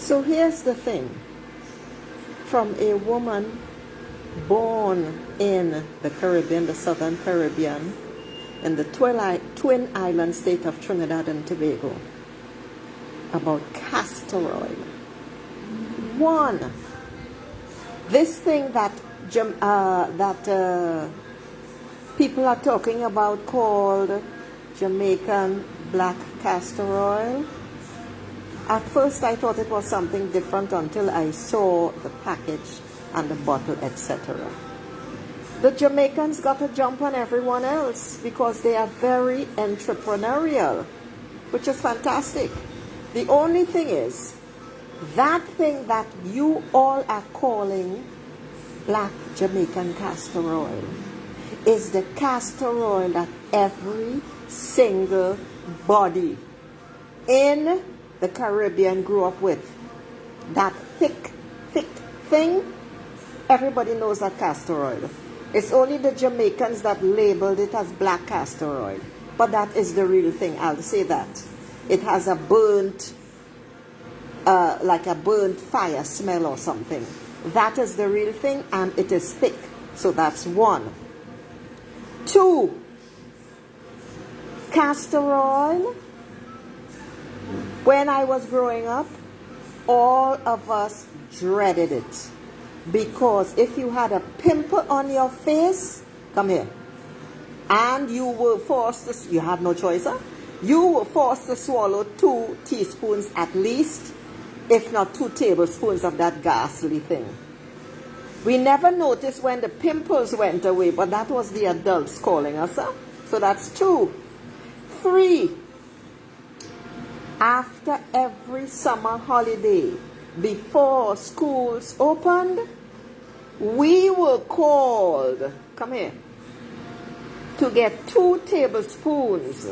So here's the thing. From a woman born in the Caribbean, the Southern Caribbean, in the Twin Island state of Trinidad and Tobago, about castor oil. One, this thing that people are talking about called Jamaican black castor oil. At first I thought it was something different until I saw the package and the bottle, etc. The Jamaicans got a jump on everyone else because they are very entrepreneurial, which is fantastic. The only thing is, that thing that you all are calling black Jamaican castor oil is the castor oil that every single body in the Caribbean grew up with. That thick thing, everybody knows that castor oil. It's only the Jamaicans that labeled it as black castor oil. But that is the real thing, I'll say that. It has a burnt, like a burnt fire smell or something. That is the real thing, and it is thick. So that's one. Two, castor oil. When I was growing up, all of us dreaded it. Because if you had a pimple on your face, come here, and you were forced to, you had no choice, huh? You were forced to swallow 2 teaspoons at least, if not 2 tablespoons of that ghastly thing. We never noticed when the pimples went away, but that was the adults calling us, huh? So that's 2. 3, after every summer holiday, before schools opened, we were called, come here, to get 2 tablespoons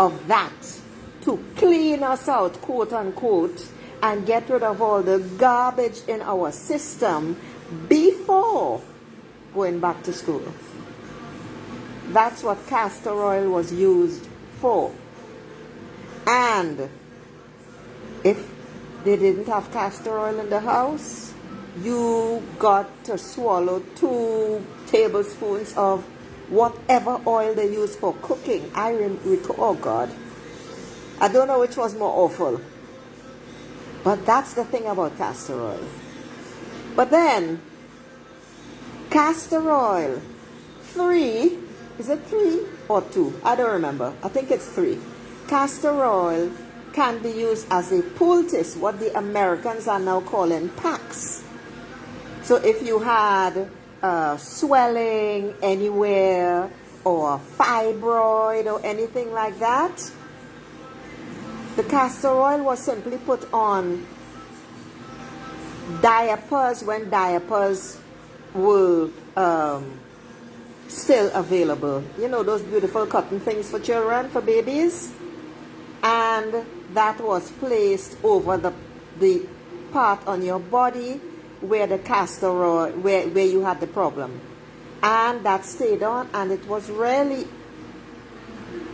of that to clean us out, quote unquote, and get rid of all the garbage in our system before going back to school. That's what castor oil was used for. And if they didn't have castor oil in the house, you got to swallow 2 tablespoons of whatever oil they use for cooking. I recall, oh God, I don't know which was more awful. But that's the thing about castor oil. But then, castor oil, 3, is it 3 or 2? I don't remember. I think it's 3. Castor oil can be used as a poultice, what the Americans are now calling packs. So if you had swelling anywhere, or fibroid or anything like that, the castor oil was simply put on diapers when diapers were still available. You know, those beautiful cotton things for children, for babies? And that was placed over the part on your body where the castor oil, where you had the problem. And that stayed on, and it was really,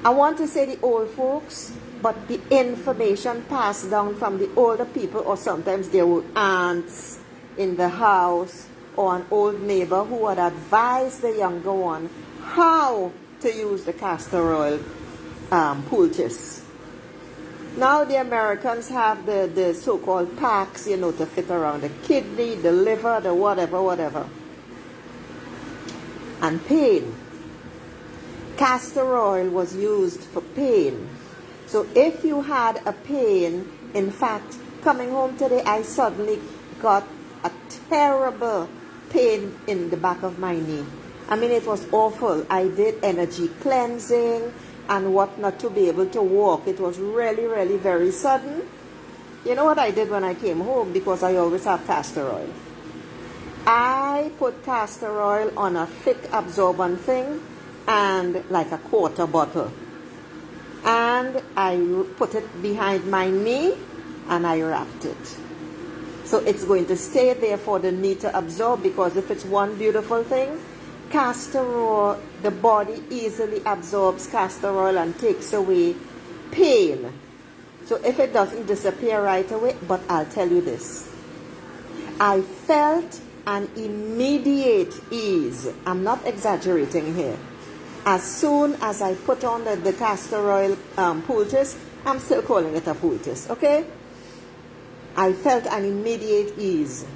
I want to say the old folks, but the information passed down from the older people, or sometimes there were aunts in the house or an old neighbor who would advise the younger one how to use the castor oil poultice. Now the Americans have the so-called packs, you know, to fit around the kidney, the liver, the whatever. And pain. Castor oil was used for pain. So if you had a pain, in fact, coming home today, I suddenly got a terrible pain in the back of my knee. I mean, it was awful. I did energy cleansing and whatnot to be able to walk. It was really, really very sudden. You know what I did when I came home? Because I always have castor oil. I put castor oil on a thick absorbent thing, and like a quarter bottle. And I put it behind my knee, and I wrapped it. So it's going to stay there for the knee to absorb, because if it's one beautiful thing, castor oil, the body easily absorbs castor oil and takes away pain. So if it doesn't disappear right away, but I'll tell you this. I felt an immediate ease. I'm not exaggerating here. As soon as I put on the castor oil poultice, I'm still calling it a poultice, okay? I felt an immediate ease.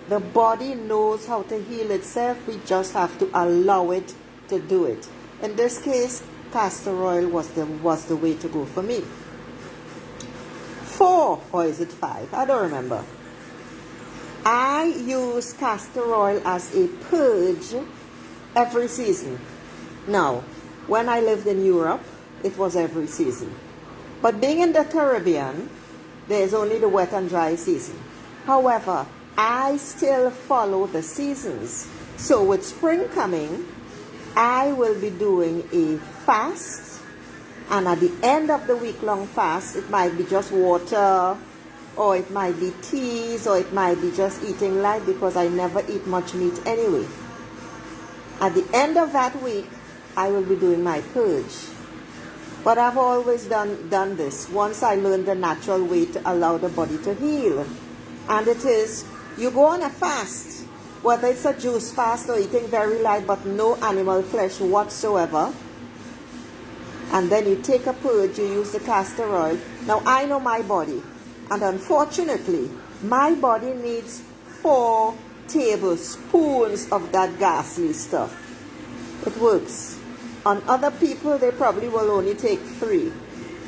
The body knows how to heal itself. We just have to allow it to do it. In this case, castor oil was the way to go for me. 4, or is it 5? I don't remember. I use castor oil as a purge every season. Now, when I lived in Europe, it was every season. But being in the Caribbean, there is only the wet and dry season. However, I still follow the seasons. So with spring coming, I will be doing a fast. And at the end of the week-long fast, it might be just water, or it might be teas, or it might be just eating light, because I never eat much meat anyway. At the end of that week, I will be doing my purge. But I've always done this once I learned the natural way to allow the body to heal. And it is, you go on a fast, whether it's a juice fast or eating very light but no animal flesh whatsoever. And then you take a purge, you use the castor oil. Now I know my body. And unfortunately, my body needs 4 tablespoons of that ghastly stuff. It works. On other people, they probably will only take 3.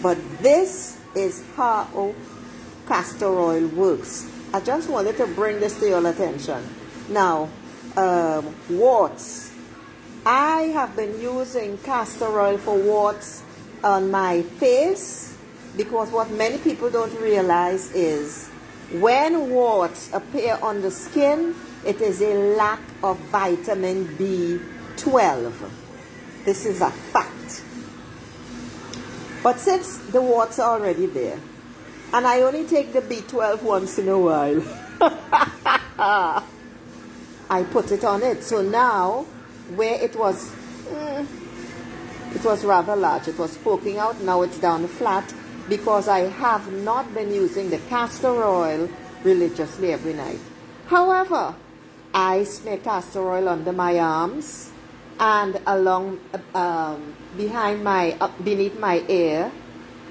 But this is how castor oil works. I just wanted to bring this to your attention. Now, warts. I have been using castor oil for warts on my face, because what many people don't realize is when warts appear on the skin, it is a lack of vitamin B12. This is a fact. But since the warts are already there, and I only take the B12 once in a while, I put it on it. So now, where it was rather large, it was poking out, now it's down flat, because I have not been using the castor oil religiously every night. However, I smear castor oil under my arms, and along beneath my ear,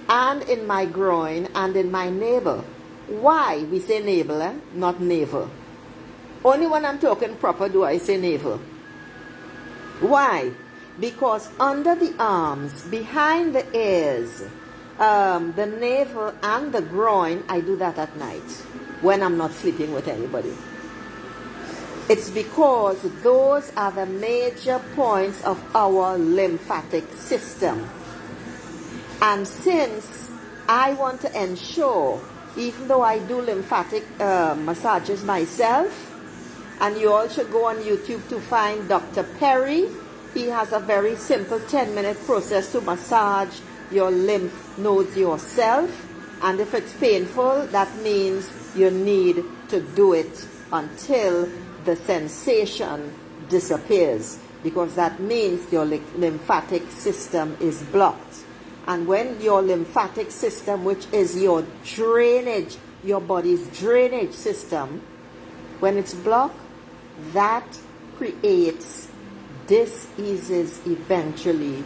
and in my groin, and in my navel. Why? We say navel, not navel. Only when I'm talking proper do I say navel. Why? Because under the arms, behind the ears, the navel and the groin, I do that at night when I'm not sleeping with anybody. It's because those are the major points of our lymphatic system. And since I want to ensure, even though I do lymphatic massages myself, and you all should go on YouTube to find Dr. Perry. He has a very simple 10-minute process to massage your lymph nodes yourself. And if it's painful, that means you need to do it until the sensation disappears, because that means your lymphatic system is blocked. And when your lymphatic system, which is your drainage, your body's drainage system, when it's blocked, that creates diseases eventually.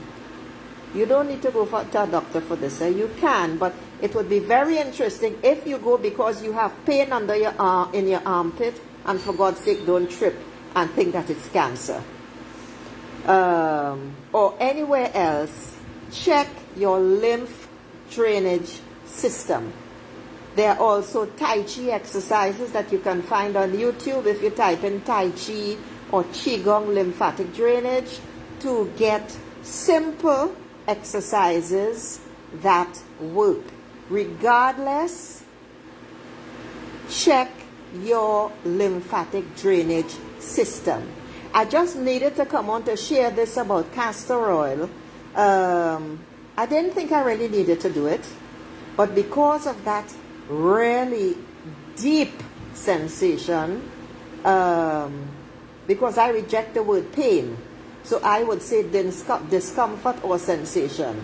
You don't need to go to a doctor for this. You can, but it would be very interesting if you go because you have pain under your in your armpit, and for God's sake, don't trip and think that it's cancer. Or anywhere else, check your lymph drainage system. There are also Tai Chi exercises that you can find on YouTube if you type in Tai Chi or Qigong lymphatic drainage to get simple exercises that work. Regardless, check your lymphatic drainage system. I just needed to come on to share this about castor oil. I didn't think I really needed to do it, but because of that really deep sensation, because I reject the word pain, so I would say discomfort or sensation.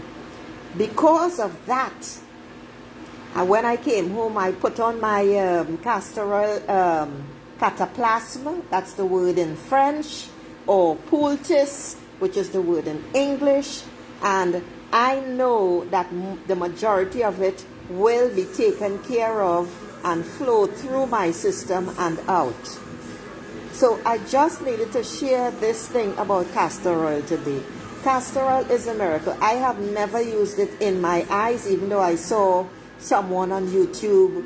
Because of that, And when I came home, I put on my castor oil cataplasma, that's the word in French, or poultice, which is the word in English. And I know that the majority of it will be taken care of and flow through my system and out. So I just needed to share this thing about castor oil today. Castor oil is a miracle. I have never used it in my eyes, even though I saw someone on YouTube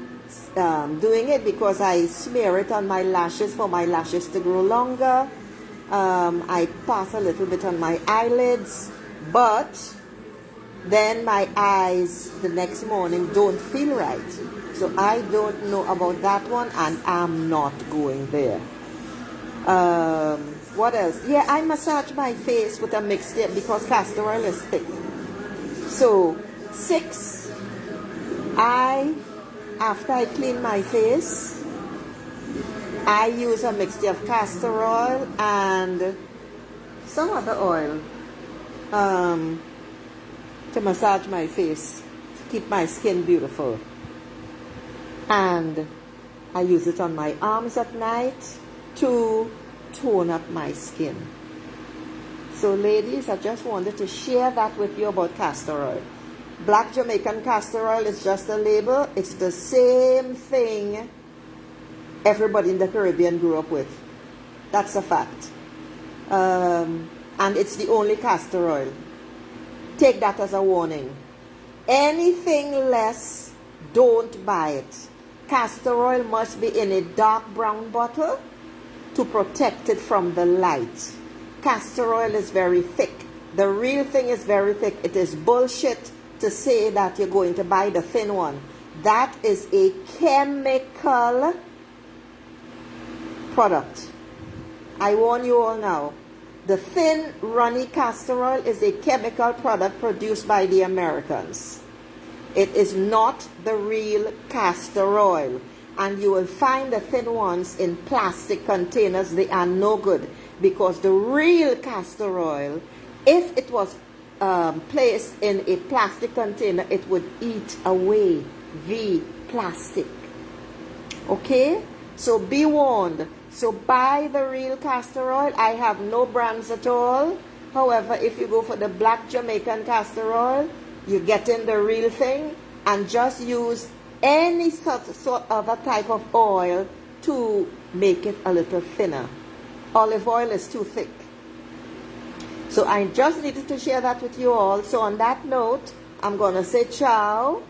doing it, because I smear it on my lashes for my lashes to grow longer. I pass a little bit on my eyelids, but then my eyes the next morning don't feel right. So I don't know about that one, and I'm not going there. What else? Yeah, I massage my face with a mixture because castor oil is thick. So 6, after I clean my face, I use a mixture of castor oil and some other oil to massage my face, to keep my skin beautiful. And I use it on my arms at night to tone up my skin. So ladies, I just wanted to share that with you about castor oil. Black Jamaican castor oil is just a label. It's the same thing everybody in the Caribbean grew up with. That's a fact. And it's the only castor oil. Take that as a warning. Anything less, don't buy it. Castor oil must be in a dark brown bottle to protect it from the light. Castor oil is very thick. The real thing is very thick. It is bullshit to say that you're going to buy the thin one. That is a chemical product. I warn you all now. The thin, runny castor oil is a chemical product produced by the Americans. It is not the real castor oil. And you will find the thin ones in plastic containers. They are no good, because the real castor oil, if it was placed in a plastic container, it would eat away the plastic. Okay? So be warned. So buy the real castor oil. I have no brands at all. However, if you go for the black Jamaican castor oil, you get in the real thing, and just use any sort of a type of oil to make it a little thinner. Olive oil is too thick. So I just needed to share that with you all. So on that note, I'm going to say ciao.